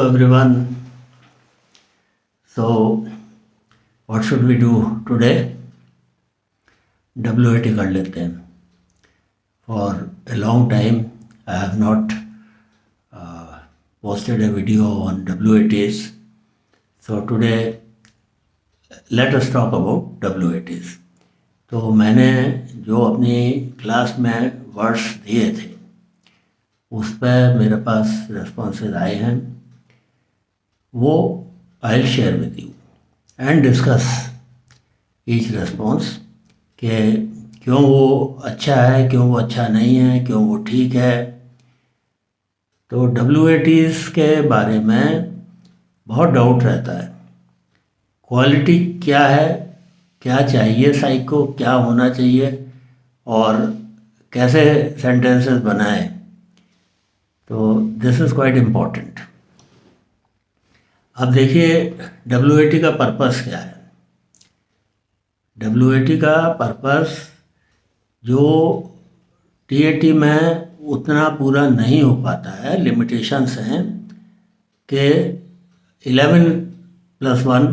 everyone. So what should we do today? WAT कर लेते हैं. For a long time I have not posted a video on WATs. So today let us talk about WATs. तो मैंने जो अपनी class में words दिए थे उस पर मेरे पास रेस्पॉन्सेज आए हैं, वो I will share with you and discuss each response कि क्यों वो अच्छा है, क्यों वो अच्छा नहीं है, क्यों वो ठीक है. तो WATs के बारे में बहुत डाउट रहता है. क्वालिटी क्या है, क्या चाहिए साइक को, क्या होना चाहिए और कैसे सेंटेंसेस बनाएं. तो दिस इज़ क्वाइट इम्पॉर्टेंट. अब देखिए WAT का पर्पस क्या है. WAT का पर्पस जो TAT में उतना पूरा नहीं हो पाता है, लिमिटेशंस हैं कि 11+1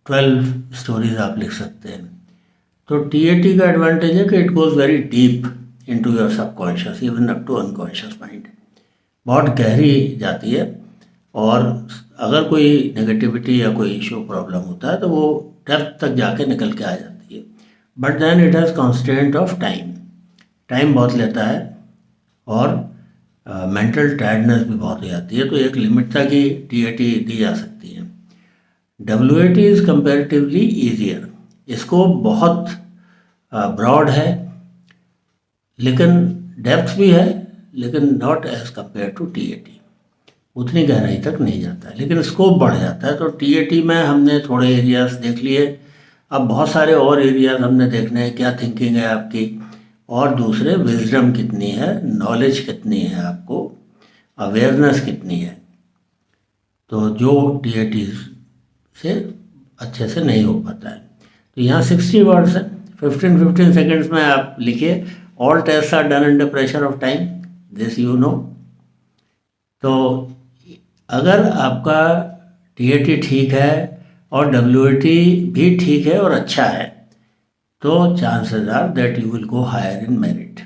12 स्टोरीज आप लिख सकते हैं. तो TAT का एडवांटेज है कि it goes very deep into your subconscious, even up to unconscious mind. बहुत गहरी जाती है और अगर कोई नेगेटिविटी या कोई इशू प्रॉब्लम होता है तो वो डेप्थ तक जाके निकल के आ जाती है. But then it has constant of time बहुत लेता है और मेंटल टायर्डनेस भी बहुत हो जाती है. तो एक लिमिट तक ही TAT दी जा सकती है. WAT is comparatively easier. इसको बहुत ब्रॉड है लेकिन डेप्थ भी है, लेकिन not as compare to TAT. उतनी गहराई तक नहीं जाता है लेकिन स्कोप बढ़ जाता है. तो TAT में हमने थोड़े एरियाज देख लिए, अब बहुत सारे और एरियाज हमने देखने हैं. क्या थिंकिंग है आपकी, और दूसरे विजडम कितनी है, नॉलेज कितनी है आपको, अवेयरनेस कितनी है. तो जो TAT से अच्छे से नहीं हो पाता है. तो यहाँ 60 वर्ड्स हैं, 15 सेकेंड्स में आप लिखिए. All test are done under pressure of time, this you know. तो अगर आपका TAT ठीक है और WAT भी ठीक है और अच्छा है तो chances are that you will go higher in merit.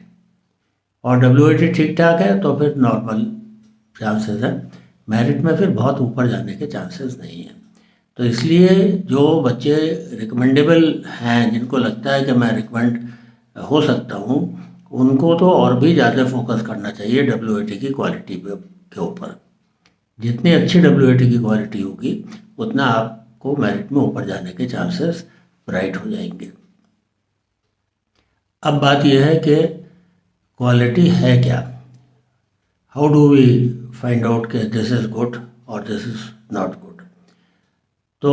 और WAT ठीक ठाक है तो फिर नॉर्मल चांसेस हैं. मेरिट में फिर बहुत ऊपर जाने के चांसेस नहीं हैं. तो इसलिए जो बच्चे रिकमेंडेबल हैं, जिनको लगता है कि मैं रिकमेंड हो सकता हूँ, उनको तो और भी ज़्यादा फोकस करना चाहिए WAT की क्वालिटी के ऊपर. जितनी अच्छी WAT की क्वालिटी होगी उतना आपको मेरिट में ऊपर जाने के चांसेस ब्राइट हो जाएंगे. अब बात यह है कि क्वालिटी है क्या. How do we find out कि दिस इज़ गुड और दिस इज़ नॉट गुड. तो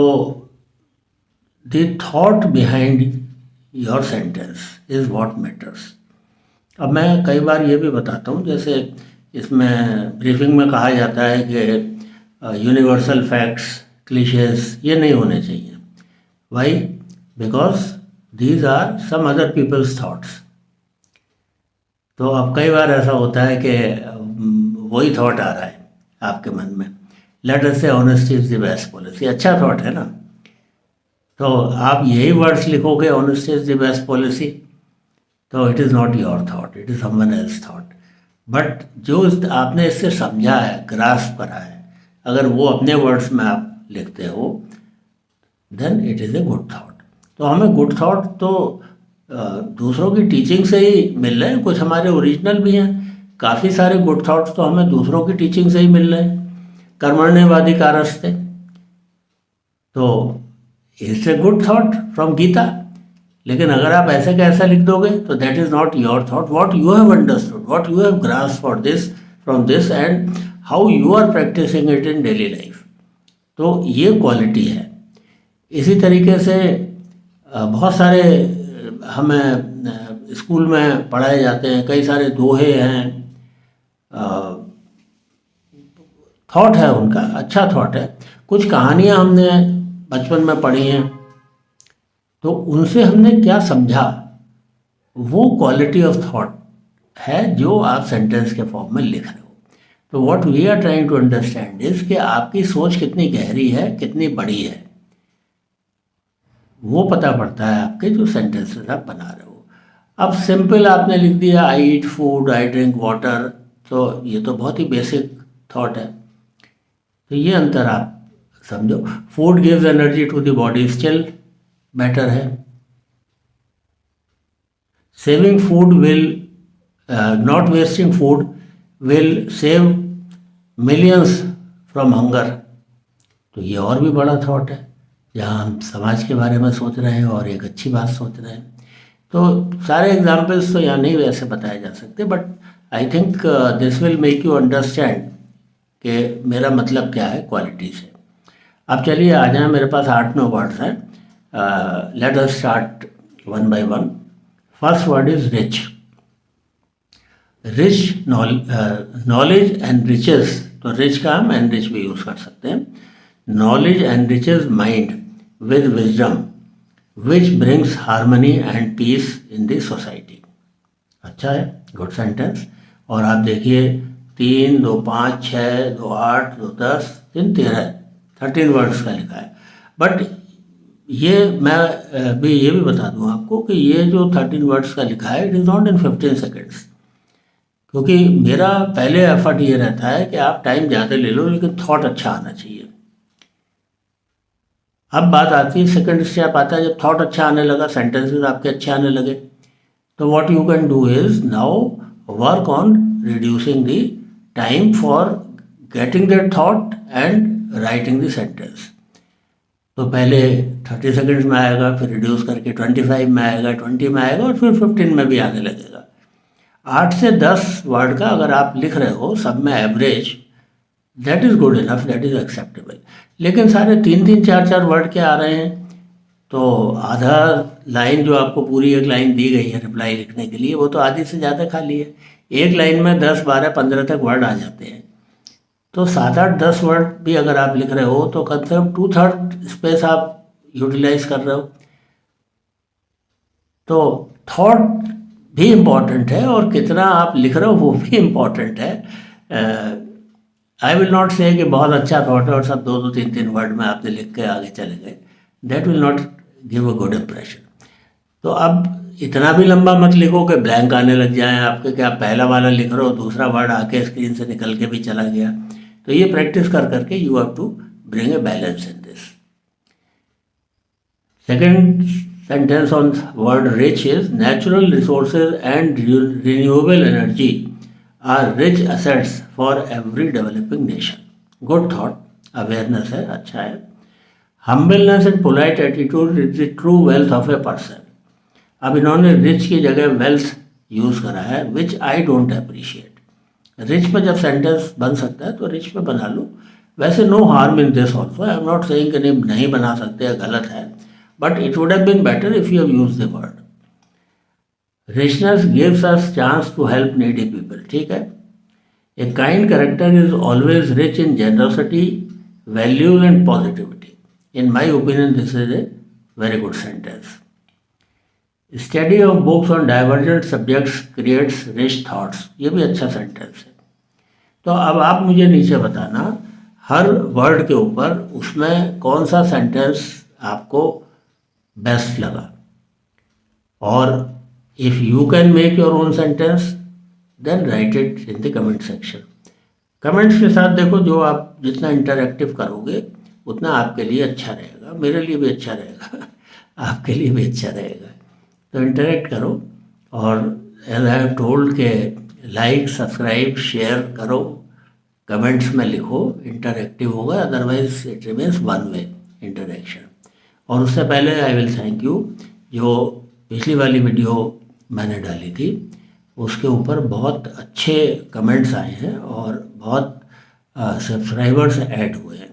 the thought behind your sentence is what matters. अब मैं कई बार ये भी बताता हूँ, जैसे इसमें ब्रीफिंग में कहा जाता है कि यूनिवर्सल फैक्ट्स, क्लीशेस ये नहीं होने चाहिए. Why? Because these are some other peoples thoughts. तो अब कई बार ऐसा होता है कि वही थॉट आ रहा है आपके मन में. लेट अस से honesty is the best policy. अच्छा थॉट है ना. तो आप यही वर्ड्स लिखोगे honesty is the best policy, तो it is not your thought, it is someone else thought. But जो आपने इससे समझा है, ग्रास्प करा है, अगर वो अपने वर्ड्स में आप लिखते हो then it is a good thought. तो हमें गुड थॉट तो दूसरों की टीचिंग से ही मिल रहे हैं. कुछ हमारे ओरिजिनल भी हैं. काफ़ी सारे गुड थॉट्स तो हमें दूसरों की टीचिंग से ही मिल रहे हैं. कर्मण्येवाधिकारस्ते, तो it's a good thought from Gita. लेकिन अगर आप ऐसे का ऐसा लिख दोगे तो that is not your thought. What you have understood, what you have grasp for this from this and how you are practicing it in daily life. तो ये क्वालिटी है. इसी तरीके से बहुत सारे हमें स्कूल में पढ़ाए जाते हैं, कई सारे दोहे हैं. थॉट है उनका, अच्छा थॉट है. कुछ कहानियाँ हमने बचपन में पढ़ी हैं, तो उनसे हमने क्या समझा, वो क्वालिटी ऑफ थॉट है जो आप सेंटेंस के फॉर्म में लिख रहे हो. तो what we are trying to understand is कि आपकी सोच कितनी गहरी है, कितनी बड़ी है, वो पता पड़ता है आपके जो सेंटेंसेस आप बना रहे हो। अब सिंपल आपने लिख दिया I eat food, I drink water, तो ये तो बहुत ही बेसिक थॉट है। तो ये अंतर आप समझो। Food gives energy to the body, still better है। Saving food will, not wasting food will save millions from hunger, तो ये और भी बड़ा थॉट है, जहाँ हम समाज के बारे में सोच रहे हैं और एक अच्छी बात सोच रहे हैं। तो सारे एग्जाम्पल्स तो यहाँ नहीं वैसे बताए जा सकते, but I think this will make you understand कि मेरा मतलब क्या है क्वालिटी से। अब चलिए आ जाए, मेरे पास 8-9 वर्ड्स हैं। Let us start one by one. First word is rich. Rich knowledge and riches, तो रिच का हम एनरिच भी यूज़ कर सकते हैं। Knowledge enriches mind with wisdom which brings harmony and peace in the society। अच्छा है, गुड सेंटेंस। और आप देखिए 3, 2, 5, 6, 2, 8, 2, 10, 3, 13, 13 वर्ड्स का लिखा है। बट ये मैं भी ये भी बता दूं आपको कि ये जो 13 वर्ड्स का लिखा है it is not in 15 seconds, क्योंकि मेरा पहले एफर्ट ये रहता है कि आप टाइम ज़्यादा ले लो लेकिन थॉट अच्छा आना चाहिए। अब बात आती है, सेकंड स्टेप आता है जब थॉट अच्छा आने लगा, सेंटेंसेस आपके अच्छे आने लगे, तो what you can do is now work on reducing the time for getting that thought and writing the sentence. तो पहले 30 सेकंड्स में आएगा, फिर रिड्यूस करके 25 में आएगा, 20 में आएगा और फिर 15 में भी आने लगेगा। 8 से 10 वर्ड का अगर आप लिख रहे हो सब में average, that is good enough, that is acceptable. लेकिन सारे 3-3, 4-4 वर्ड के आ रहे हैं, तो आधा लाइन जो आपको पूरी एक लाइन दी गई है रिप्लाई लिखने के लिए, वो तो आधी से ज़्यादा खाली है। एक लाइन में 10, 12, 15 तक वर्ड आ जाते हैं। तो 7, 8, 10 वर्ड भी अगर आप लिख रहे हो तो कम से कम 2/3 स्पेस आप यूटिलाइज कर रहे हो। तो थॉट भी इम्पॉर्टेंट है और कितना आप लिख रहे हो वो भी इम्पॉर्टेंट है। आई विल नॉट से कि बहुत अच्छा थॉट है और सब 2-2, 3-3 वर्ड में आपने लिख के आगे चले गए, that will not give a good impression. तो अब इतना भी लंबा मत लिखो कि ब्लैंक आने लग जाए आपके, कि आप पहला वाला लिख रहे हो दूसरा वर्ड आके स्क्रीन से निकल के भी चला गया। तो ये प्रैक्टिस कर करके you have to bring a balance in this. Second sentence on word rich is natural resources and renewable energy are rich assets for every developing nation। Good thought, awareness है, अच्छा है। Humbleness and polite attitude is the true wealth of a person। अब इन्होंने rich की जगह wealth use करा है, which I don't appreciate। rich पर जब sentence बन सकता है तो rich पे बना लो। वैसे no harm in this also, I am not saying कि नहीं बना सकते, गलत है, but it would have been better if you have used the word। Richness gives us chance to help needy people, ठीक है। A kind character is always rich in generosity, values and positivity। In my opinion, this is a very good sentence। Study of books on divergent subjects creates rich thoughts। ये भी अच्छा sentence है। तो अब आप मुझे नीचे बताना हर वर्ड के ऊपर उसमें कौन सा सेंटेंस आपको बेस्ट लगा, और if you can make your own sentence then write it in the comment section. Comments के साथ देखो, जो आप जितना इंटरैक्टिव करोगे उतना आपके लिए अच्छा रहेगा, मेरे लिए भी अच्छा रहेगा आपके लिए भी अच्छा रहेगा। तो इंटरैक्ट करो, और एज आई हैव टोल्ड के लाइक, सब्सक्राइब, शेयर करो, कमेंट्स में लिखो, इंटरैक्टिव होगा, otherwise it remains one way interaction. और उससे पहले आई विल थैंक यू, जो पिछली वाली वीडियो मैंने डाली थी उसके ऊपर बहुत अच्छे कमेंट्स आए हैं और बहुत सब्सक्राइबर्स ऐड हुए हैं।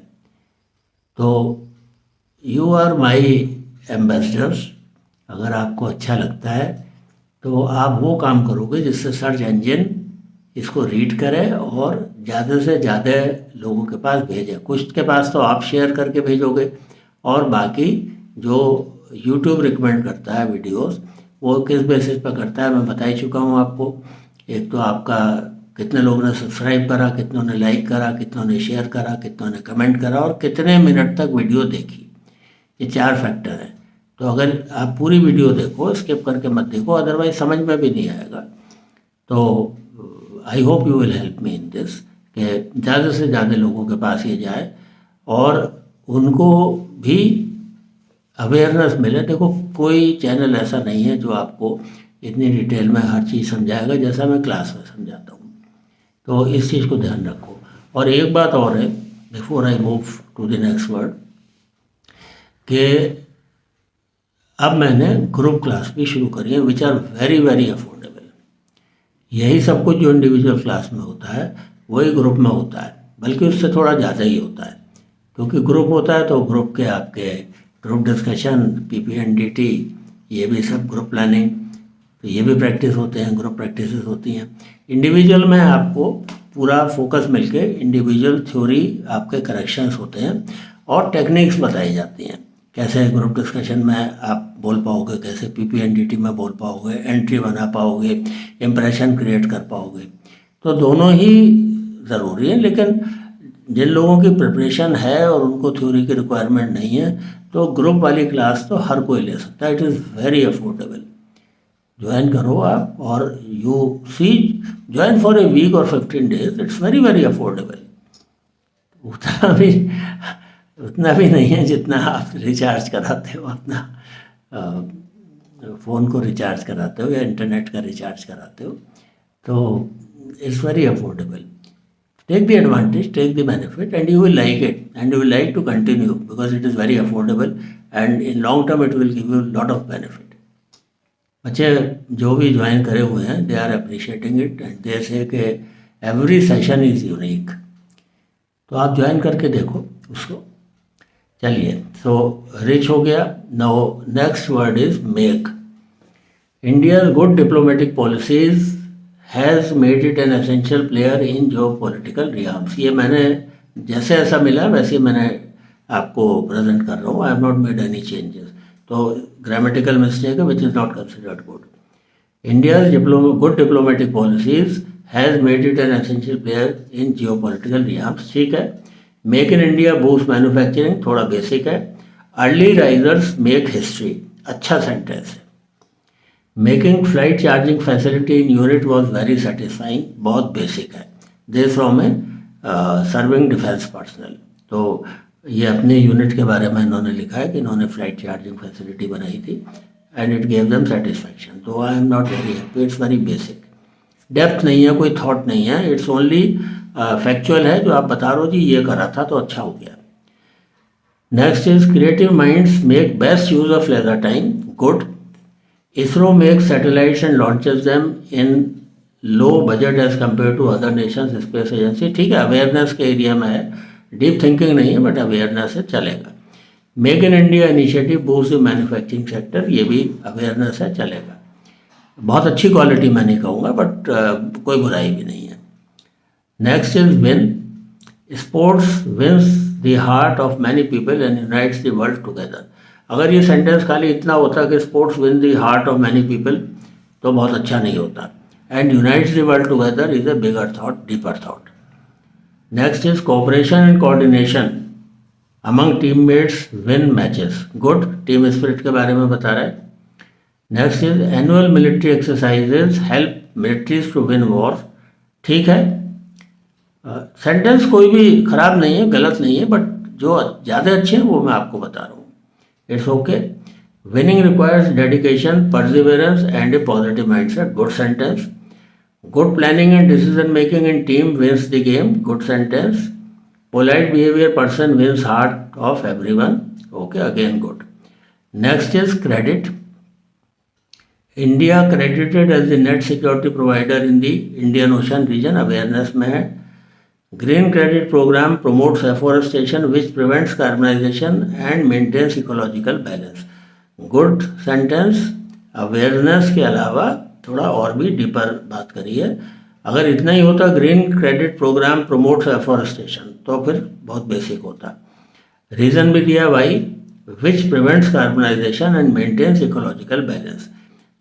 तो यू आर माई एम्बेसडर्स। अगर आपको अच्छा लगता है तो आप वो काम करोगे जिससे सर्च इंजन इसको रीड करे और ज़्यादा से ज़्यादा लोगों के पास भेजे। कुछ के पास तो आप शेयर करके भेजोगे, और बाकी जो YouTube रिकमेंड करता है वीडियोस, वो किस बेसिस पर करता है मैं बता ही चुका हूँ आपको। एक तो आपका कितने लोगों ने सब्सक्राइब करा, कितनों ने लाइक करा, कितनों ने शेयर करा, कितनों ने कमेंट करा और कितने मिनट तक वीडियो देखी। ये 4 फैक्टर हैं। तो अगर आप पूरी वीडियो देखो, स्किप करके मत देखो, अदरवाइज समझ में भी नहीं आएगा। तो I hope you will help me in this कि ज़्यादा से ज़्यादा लोगों के पास ये जाए और उनको भी अवेयरनेस मिले। देखो, कोई चैनल ऐसा नहीं है जो आपको इतनी डिटेल में हर चीज़ समझाएगा जैसा मैं क्लास में समझाता हूँ। तो इस चीज़ को ध्यान रखो। और एक बात और है, before I move to the next word, कि अब मैंने ग्रुप क्लास भी शुरू करी है which are very very affordable. यही सब कुछ जो इंडिविजुअल क्लास में होता है वही ग्रुप में होता है, बल्कि उससे थोड़ा ज़्यादा ही होता है। क्योंकि ग्रुप होता है तो ग्रुप के आपके ग्रुप डिस्कशन, PPNDT, ये भी सब ग्रुप प्लानिंग, तो ये भी प्रैक्टिस होते हैं, ग्रुप प्रैक्टिसेस होती हैं। इंडिविजुअल में आपको पूरा फोकस मिलके इंडिविजुअल थ्योरी आपके करेक्शंस होते हैं और टेक्निक्स बताई जाती हैं। कैसे ग्रुप डिस्कशन में आप बोल पाओगे, कैसे PPNDT में बोल पाओगे, एंट्री बना पाओगे, इम्प्रेशन क्रिएट कर पाओगे। तो दोनों ही ज़रूरी है, लेकिन जिन लोगों की प्रिपरेशन है और उनको थ्योरी की रिक्वायरमेंट नहीं है तो ग्रुप वाली क्लास तो हर कोई ले सकता है। It is very affordable. Join करो आप और you see, join for a week और 15 days, it's very very affordable. उतना भी नहीं है जितना आप रिचार्ज कराते हो, अपना फ़ोन को रिचार्ज कराते हो या इंटरनेट का रिचार्ज कराते हो। तो it's very affordable. Take the advantage, take the benefit, and you will like it, and you will like to continue because it is very affordable, and in long term it will give you a lot of benefit. बच्चे जो भी join करे हुए हैं, they are appreciating it and they say कि every session is unique. तो आप join करके देखो उसको। चलिए, so रिच हो गया। Now next word is make. India's good diplomatic policies has made it an essential player in geopolitical realms. ये मैंने जैसे ऐसा मिला वैसे मैंने आपको प्रेजेंट कर रहा हूँ। I have not made any changes. तो ग्रामेटिकल मिस्टेक है which is not considered good. India's good diplomatic policies has made it an essential player in geopolitical realms. ठीक है। Make in India boost manufacturing, थोड़ा basic है। Early risers make history, अच्छा sentence है। Making flight charging facility in unit was very satisfying, बहुत basic है। This from a serving defence personal. तो ये अपने यूनिट के बारे में इन्होंने लिखा है कि इन्होंने फ्लाइट चार्जिंग फैसिलिटी बनाई थी and it gave them satisfaction. तो I am not very happy, it's very basic, depth नहीं है, कोई थॉट नहीं है, इट्स ओनली फैक्चुअल है जो आप बता रहे हो जी ये करा था तो अच्छा हो गया। Next is creative minds make best use of leisure time, good. ISRO makes satellites and launches them in low budget as compared to other nations space agency। ठीक है, अवेयरनेस के एरिया में है, डीप थिंकिंग नहीं है but awareness है, चलेगा। Make in India initiative boost the manufacturing sector, ये भी अवेयरनेस है, चलेगा। बहुत अच्छी क्वालिटी मैं नहीं कहूँगा बट कोई बुराई भी नहीं है। Next is win. Sports wins the heart of many people and unites the world together. अगर ये सेंटेंस खाली इतना होता कि sports win the heart of many people तो बहुत अच्छा नहीं होता। And unites the world together is a bigger thought, deeper thought. Next is cooperation and coordination among teammates win matches, good, team spirit के बारे में बता रहा है। Next is annual military exercises help militaries to win war, ठीक है। Sentence कोई भी खराब नहीं है, गलत नहीं है, बट जो ज़्यादा अच्छे हैं वो मैं आपको बता रहा हूँ। It's okay. Winning requires dedication, perseverance, and a positive mindset. Good sentence. Good planning and decision making in team wins the game. Good sentence. Polite behavior person wins heart of everyone. Okay, again good. Next is credit. India credited as the net security provider in the Indian Ocean region. Awareness में है। Green Credit Program promotes afforestation which prevents carbonization and maintains ecological balance. Good sentence. Awareness के अलावा थोड़ा और भी deeper बात करी है। अगर इतना ही होता green credit program promotes afforestation तो फिर बहुत बेसिक होता। रीज़न भी दिया why, which prevents carbonization and maintains ecological balance.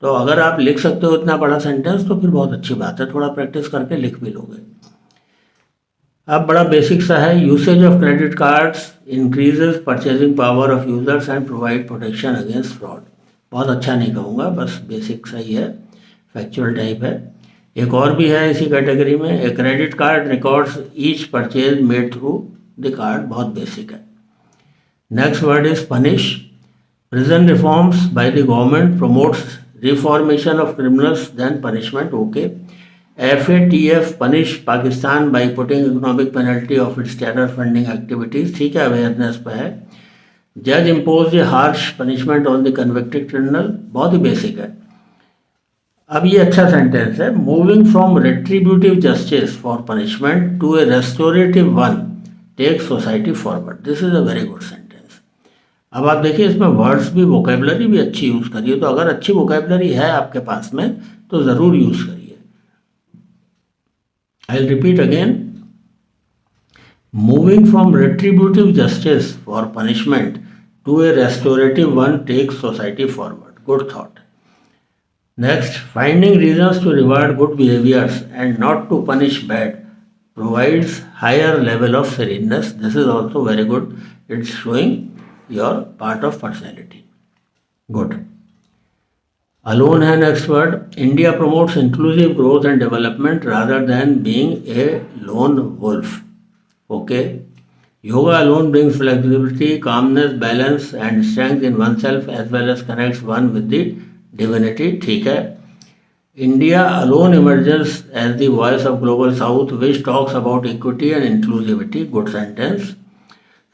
तो अगर आप लिख सकते हो इतना बड़ा सेंटेंस तो फिर बहुत अच्छी बात है, थोड़ा प्रैक्टिस करके लिख भी लोगे। अब बड़ा बेसिक सा है, usage of credit cards increases purchasing power of users and provide protection against fraud. बहुत अच्छा नहीं कहूँगा, बस बेसिक सा ही है, फैक्चुअल टाइप है। एक और भी है इसी कैटेगरी में, a credit card records each purchase made through the card, बहुत बेसिक है। Next word is punish. Prison reforms by the government promotes reformation of criminals than punishment, okay. FATF punish Pakistan by putting economic penalty of its terror funding activities, ठीक है, awareness पे है। जज impose a harsh punishment on the convicted criminal, बहुत ही basic है। अब ये अच्छा सेंटेंस है, moving from retributive justice for punishment to a restorative one take society forward, this is a very good sentence. अब आप देखिए इसमें वर्ड्स भी, वोकेबलरी भी अच्छी यूज़ करिए, तो अगर अच्छी वोकेबलरी है आपके पास में तो ज़रूर यूज़ करिए। I will repeat again, moving from retributive justice for punishment to a restorative one takes society forward, good thought. Next, finding reasons to reward good behaviours and not to punish bad provides higher level of sereneness, this is also very good, it's showing your part of personality, good. Alone है next word, India promotes inclusive growth and development rather than being a lone wolf, okay. Yoga alone brings flexibility, calmness, balance and strength in oneself as well as connects one with the divinity, ठीक है। India alone emerges as the voice of global south which talks about equity and inclusivity, good sentence.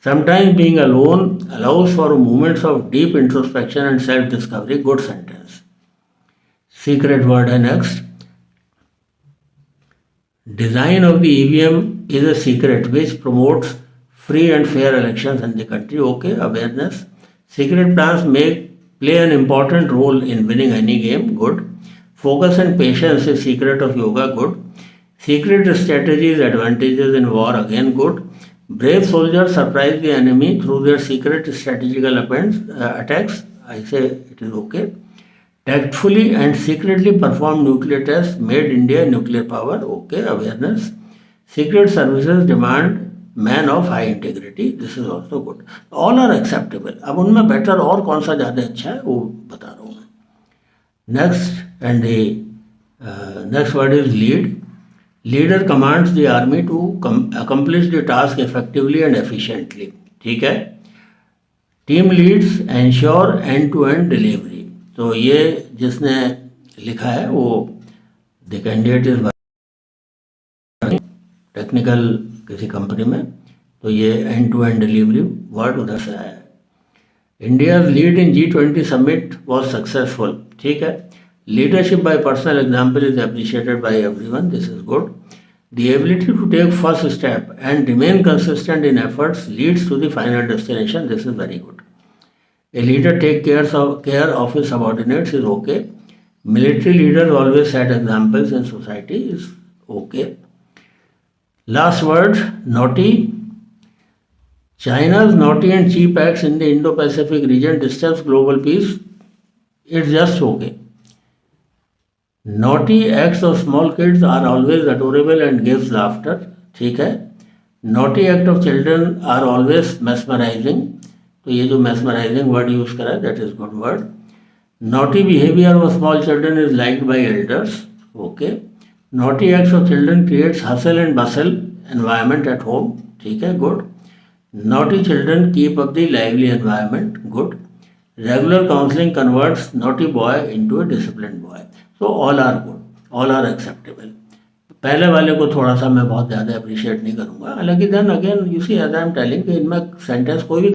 Sometimes being alone allows for moments of deep introspection and self-discovery, good sentence. Secret word है next. Design of the EVM is a secret which promotes free and fair elections in the country, okay, awareness. Secret plans play an important role in winning any game, good. Focus and patience is secret of yoga, good. Secret strategies, advantages in war, again good. Brave soldiers surprise the enemy through their secret strategical attacks, I say it is okay. Tactfully and secretly performed nuclear tests made India nuclear power, okay, awareness. Secret services demand man of high integrity, this is also good. All are acceptable. अब उनमें better और कौन सा ज़्यादा अच्छा है वो बता रहा हूँ मैं। Next, and the next word is lead. Leader commands the army to accomplish the task effectively and efficiently, ठीक है। Team leads ensure end-to-end delivery, तो ये जिसने लिखा है वो the candidate is टेक्निकल किसी कंपनी में, तो ये end-to-end delivery वर्ड उधर से आया है। India's lead in G20 summit was successful, ठीक है। Leadership by personal example is appreciated by everyone, this is good. The ability to take first step and remain consistent in efforts leads to the final destination, this is very good. A leader take care of his subordinates is okay. Military leaders always set examples in society is okay. Last word, naughty. China's naughty and cheap acts in the Indo-Pacific region disturbs global peace, it's just okay. Naughty acts of small kids are always adorable and gives laughter, ठीक है। Naughty act of children are always mesmerizing, तो ये जो mesmerizing word use करा है that is good word. Naughty behavior of small children is liked by elders, okay. Naughty acts of children creates hustle and bustle environment at home, ठीक है, good. Naughty children keep up the lively environment, good. Regular counseling converts naughty boy into a disciplined boy. So all are good, all are acceptable. पहले वाले को थोड़ा सा मैं बहुत ज़्यादा अप्रिशिएट नहीं करूँगा, हालांकि then again you see as I am telling कि इनमें सेंटेंस कोई भी